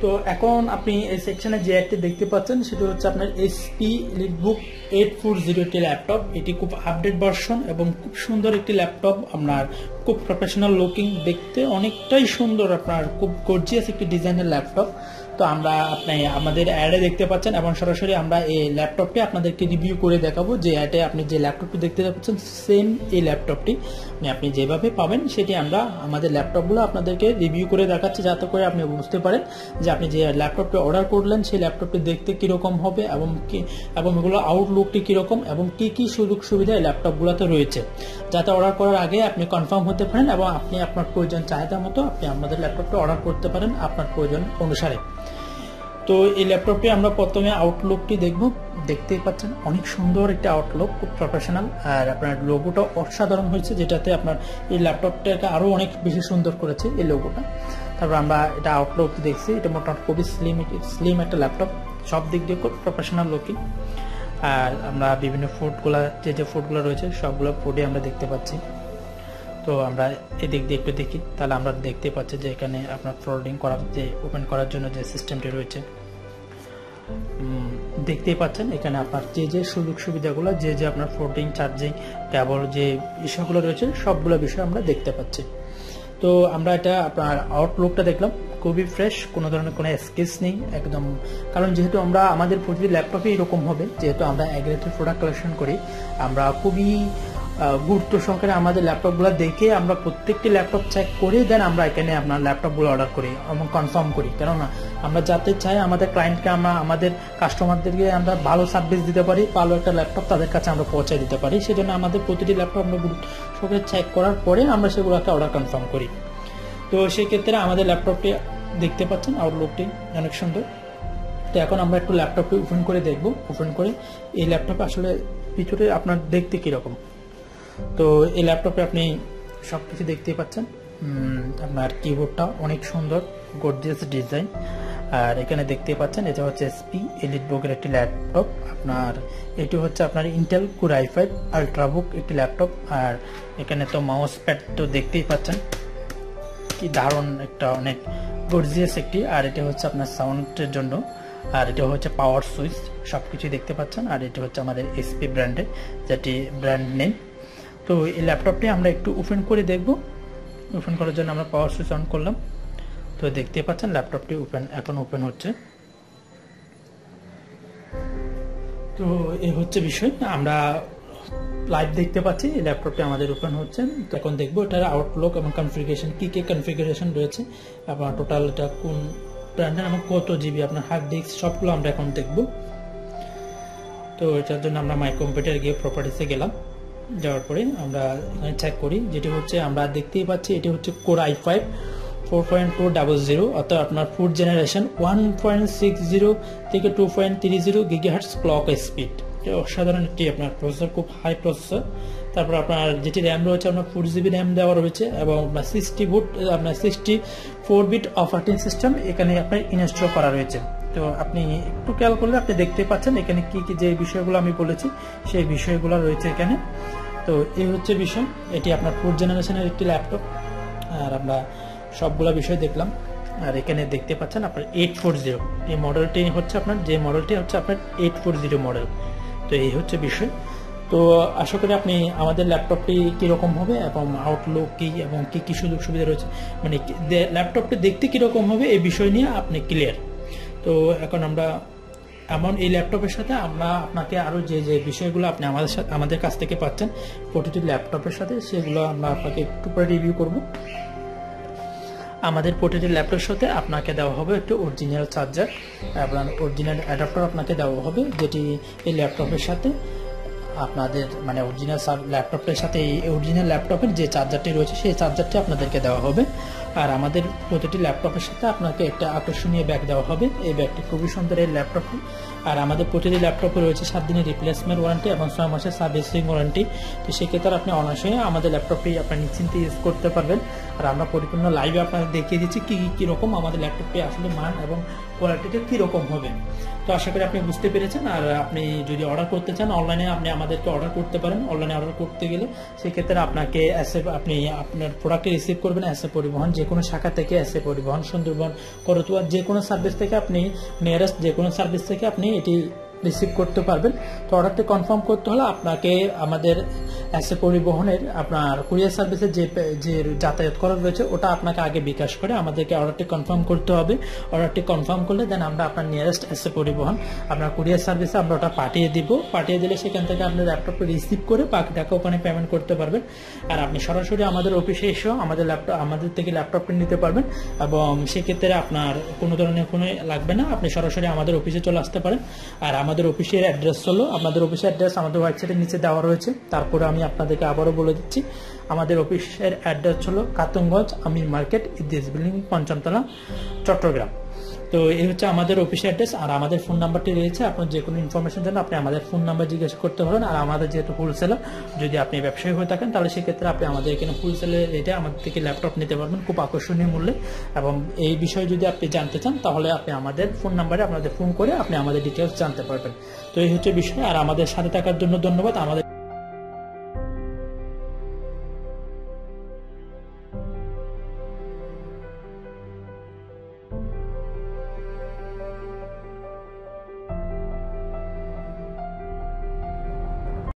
তো এখন আপনি এই সেকশনে যে অ্যাডটি দেখতে পাচ্ছেন সেটা হচ্ছে আপনার এইচপি এলিটবুক 840 একটি ল্যাপটপ। এটি খুব আপডেট ভার্সন এবং খুব সুন্দর একটি ল্যাপটপ। আপনার খুব প্রফেশনাল লুকিং, দেখতে অনেকটাই সুন্দর, আপনার খুব গর্জিয়াস একটি ডিজাইনের ল্যাপটপ। তো আমরা আপনি আমাদের অ্যাডে দেখতে পাচ্ছেন এবং সরাসরি আমরা এই ল্যাপটপটি আপনাদেরকে রিভিউ করে দেখাবো। যে অ্যাডে আপনি যে ল্যাপটপটি দেখতে পাচ্ছেন সেম এই ল্যাপটপটি আপনি যেভাবে পাবেন সেটি আমরা আমাদের ল্যাপটপগুলো আপনাদেরকে রিভিউ করে দেখাচ্ছি, যাতে করে আপনি বুঝতে পারেন যে আপনি যে ল্যাপটপটি অর্ডার করলেন সেই ল্যাপটপটি দেখতে কিরকম হবে এবং এগুলো আউটলুকটি কিরকম এবং কি কি সুযোগ সুবিধা এই ল্যাপটপগুলোতে রয়েছে, যাতে অর্ডার করার আগে আপনি কনফার্ম হতে পারেন এবং আপনি আপনার প্রয়োজন চাহিদা মতো আপনি আমাদের ল্যাপটপটি অর্ডার করতে পারেন আপনার প্রয়োজন অনুসারে। তো এই ল্যাপটপটি আমরা প্রথমে আউটলুকটি দেখব। দেখতেই পাচ্ছেন অনেক সুন্দর একটা আউটলুক, খুব প্রফেশনাল, আর আপনার লোগোটা অসাধারণ হয়েছে, যেটাতে আপনার এই ল্যাপটপটাকে আরো অনেক বেশি সুন্দর করেছে এই লোগোটা। তারপর আমরা এটা আউটলুক দেখছি, এটা মোটামুটি খুবই স্লিম একটা ল্যাপটপ, সব দিক দিয়ে খুব প্রফেশনাল লুকিং। আর আমরা বিভিন্ন ফুডগুলা যে ফুডগুলো রয়েছে সবগুলো ফুডই আমরা দেখতে পাচ্ছি। তো আমরা এদিক দিয়ে একটু দেখি, তাহলে আমরা দেখতে পাচ্ছি যে এখানে আপনার ফোল্ডিং করার যে ওপেন করার জন্য যে সিস্টেমটি রয়েছে দেখতেই পাচ্ছেন। এখানে আপনার যে সুযোগ সুবিধাগুলো, যে আপনার ফোল্ডিং, চার্জিং কেবল, যে বিষয়গুলো রয়েছে সবগুলো বিষয় আমরা দেখতে পাচ্ছি। তো আমরা এটা আপনার আউটলুকটা দেখলাম, খুবই ফ্রেশ, কোনো ধরনের কোনো স্কেচ নেই একদম। কারণ যেহেতু আমরা আমাদের প্রতিটি ল্যাপটপে এরকম হবে, যেহেতু আমরা অ্যাগ্রেটিভ প্রোডাক্ট কালেকশন করি, আমরা খুবই গুরুত্ব সহকারে আমাদের ল্যাপটপগুলো দেখে আমরা প্রত্যেকটি ল্যাপটপ চেক করে দেন আমরা এখানে আপনার ল্যাপটপগুলো অর্ডার করি এবং কনফার্ম করি। কেননা আমরা যাতে চাই আমাদের ক্লায়েন্টকে, আমরা আমাদের কাস্টমারদেরকে আমরা ভালো সার্ভিস দিতে পারি, ভালো একটা ল্যাপটপ তাদের কাছে আমরা পৌঁছে দিতে পারি। সেজন্য আমাদের প্রতিটি ল্যাপটপ আমরা গুরুত্ব সহকারে চেক করার পরে আমরা সেগুলোকে অর্ডার কনফার্ম করি। তো সেক্ষেত্রে আমাদের ল্যাপটপটি দেখতে পাচ্ছেন আউটলুকটি অনেক সুন্দর। তো এখন আমরা একটু ল্যাপটপটি ওপেন করে দেখব, ওপেন করে এই ল্যাপটপে আসলে ভিতরে আপনার দেখতে কীরকম। তো এই ল্যাপটপে আপনি সব কিছু দেখতেই পাচ্ছেন। আপনার কিবোর্ডটা অনেক সুন্দর, গর্জিয়াস ডিজাইন। আর এখানে দেখতেই পাচ্ছেন এটা হচ্ছে এইচপি এলিটবুকের একটি ল্যাপটপ। আপনার এটি হচ্ছে আপনার ইন্টেল কোর i5 আলট্রাবুক একটি ল্যাপটপ। আর এখানে তো মাউস প্যাড তো দেখতেই পাচ্ছেন, কি দারুণ একটা অনেক গর্জিয়াস একটি। আর এটা হচ্ছে আপনার সাউন্ডের জন্য, আর এটা হচ্ছে পাওয়ার সুইচ, সব কিছুই দেখতে পাচ্ছেন। আর এটা হচ্ছে আমাদের এইচপি ব্র্যান্ডের যেটি ব্র্যান্ড নেম। তো এই ল্যাপটপটি আমরা একটু ওপেন করে দেখব। ওপেন করার জন্য আমরা পাওয়ার সুইচ অন করলাম। তো দেখতে পাচ্ছেন ল্যাপটপটি এখন ওপেন হচ্ছে। তো এই হচ্ছে বিষয়, আমরা লাইভ দেখতে পাচ্ছি এই ল্যাপটপটি আমাদের ওপেন হচ্ছে। তো এখন দেখবো এটার আউটলুক এবং কনফিগারেশন, কি কনফিগারেশন রয়েছে, আপনার টোটাল এটা কোন ব্র্যান্ডের এবং কত জিবি আপনার হার্ড ডিস্ক, সবগুলো আমরা এখন দেখব। তো এটার জন্য আমরা মাই কম্পিউটার গিয়ে প্রপার্টিসে গেলাম। যাওয়ার পরে আমরা এখানে চেক করি, যেটি হচ্ছে আমরা দেখতেই পাচ্ছি এটি হচ্ছে কোর i5 4.200, অর্থাৎ আপনার 4th জেনারেশন 1.60 থেকে 2.30 গিগাহার্টজ ক্লক স্পিড। অসাধারণ একটি আপনার প্রসেসর, খুব হাই প্রসেসর। তারপর আপনার যেটি র্যাম রয়েছে আপনার 4GB র্যাম দেওয়া রয়েছে এবং আপনার 64 বিট অপারেটিং সিস্টেম এখানে আপনার ইনস্টল করা রয়েছে। তো আপনি একটু খেয়াল করলে আপনি দেখতে পাচ্ছেন এখানে কি কি যে বিষয়গুলো আমি বলেছি সেই বিষয়গুলো রয়েছে এখানে। তো এই হচ্ছে বিষয়, এটি আপনার 4th জেনারেশনের একটি ল্যাপটপ। আর আমরা সবগুলো বিষয় দেখলাম। আর এখানে দেখতে পাচ্ছেন আপনার 840, এই মডেলটি হচ্ছে আপনার, যে মডেলটি হচ্ছে আপনার 840 মডেল। তো এই হচ্ছে বিষয়। তো আশা করি আপনি আমাদের ল্যাপটপটি কীরকম হবে এবং আউটলুক কী এবং কী কী সুযোগ সুবিধা রয়েছে, মানে ল্যাপটপটি দেখতে কীরকম হবে এই বিষয় নিয়ে আপনি ক্লিয়ার। তো এখন আমরা এই ল্যাপটপের সাথে আমরা আপনাকে আরও যে বিষয়গুলো আপনি আমাদের কাছ থেকে পাচ্ছেন প্রতিটি ল্যাপটপের সাথে, সেগুলো আমরা আপনাকে একটু পরে রিভিউ করব। আমাদের প্রতিটি ল্যাপটপের সাথে আপনাকে দেওয়া হবে একটি অরিজিনাল চার্জার, আপনার অরিজিনাল অ্যাডাপ্টার আপনাকে দেওয়া হবে, যেটি এই ল্যাপটপের সাথে আপনাদের মানে অরিজিনাল ল্যাপটপের সাথে এই অরিজিনাল ল্যাপটপের যে চার্জারটি রয়েছে সেই চার্জারটি আপনাদেরকে দেওয়া হবে। আর আমাদের প্রতিটি ল্যাপটপের সাথে আপনাকে একটা আকর্ষণীয় ব্যাগ দেওয়া হবে। এই ব্যাগটি খুবই সুন্দর এই ল্যাপটপটি। আর আমাদের প্রতিটি ল্যাপটপে রয়েছে 7 দিনের রিপ্লেসমেন্ট ওয়ারেন্টি এবং 6 মাসের সার্ভিসিং ওয়ারেন্টি। তো সেক্ষেত্রে আপনি অনায়াসে আমাদের ল্যাপটপটি আপনি নিশ্চিন্তে ইউজ করতে পারবেন। আর আমরা পরিপূর্ণ লাইভে আপনাদের দেখিয়ে দিচ্ছি কি রকম আমাদের ল্যাপটপে আসলে মান এবং কোয়ালিটিটা কীরকম হবে। তো আশা করি আপনি বুঝতে পেরেছেন। আর আপনি যদি অর্ডার করতে চান অনলাইনে আপনি আমাদেরকে অর্ডার করতে পারেন। অনলাইনে অর্ডার করতে গেলে সেক্ষেত্রে আপনাকে আপনি আপনার প্রোডাক্টটি রিসিভ করবেন এসএ পরিবহন, যে কোনো শাখা থেকে এসএ পরিবহন, সুন্দরবন, করতোয়া, যে কোনো সার্ভিস থেকে আপনি নিয়ারেস্ট যে কোনো সার্ভিস থেকে আপনি এটি রিসিভ করতে পারবেন। তো অর্ডারটি কনফার্ম করতে হলে আপনাকে আমাদের এসএ পরিবহনের আপনার কুরিয়ার সার্ভিসের যে যাতায়াত করা রয়েছে ওটা আপনাকে আগে বিকাশ করে আমাদেরকে অর্ডারটি কনফার্ম করতে হবে। অর্ডারটি কনফার্ম করলে দেন আমরা আপনার নিয়ারেস্ট এসএ পরিবহন আপনার কুরিয়ার সার্ভিসে আমরা ওটা পাঠিয়ে দিব। পাঠিয়ে দিলে সেখান থেকে আপনি ল্যাপটপটি রিসিভ করে বাকি টাকা ওখানে পেমেন্ট করতে পারবেন। আর আপনি সরাসরি আমাদের অফিসে এসেও আমাদের থেকে ল্যাপটপটি নিতে পারবেন এবং সেক্ষেত্রে আপনার কোনো ধরনের কোনো লাগবে না, আপনি সরাসরি আমাদের অফিসে চলে আসতে পারেন। আর আমাদের অফিসের অ্যাড্রেস হলো, আমাদের অফিসের অ্যাড্রেস আমাদের ওয়েবসাইটের নিচে দেওয়া রয়েছে। তারপরে আমি আপনাদেরকে আবারও বলে দিচ্ছি, আমাদের অফিসের অ্যাড্রেস হলো কাতুনগঞ্জ আমির মার্কেট, ইদ্রিস বিল্ডিং, ৫ম তলা, চট্টগ্রাম। তো এই হচ্ছে আমাদের অফিসের অ্যাড্রেস। আর আমাদের ফোন নাম্বারটি রয়েছে, আপনার যে কোনো ইনফরমেশন জানেন আপনি আমাদের ফোন নাম্বার জিজ্ঞাসা করতে পারেন। আর আমাদের যেহেতু হোলসেলার, যদি আপনি ব্যবসায়ী হয়ে থাকেন তাহলে সেক্ষেত্রে আপনি আমাদের এখানে হোলসেলের রেটে আমাদের থেকে ল্যাপটপ নিতে পারবেন খুব আকর্ষণীয় মূল্যে। এবং এই বিষয়ে যদি আপনি জানতে চান তাহলে আপনি আমাদের ফোন নাম্বারে আপনাদের ফোন করে আপনি আমাদের ডিটেলস জানতে পারবেন। তো এই হচ্ছে বিষয়। আর আমাদের সাথে থাকার জন্য ধন্যবাদ। আমাদের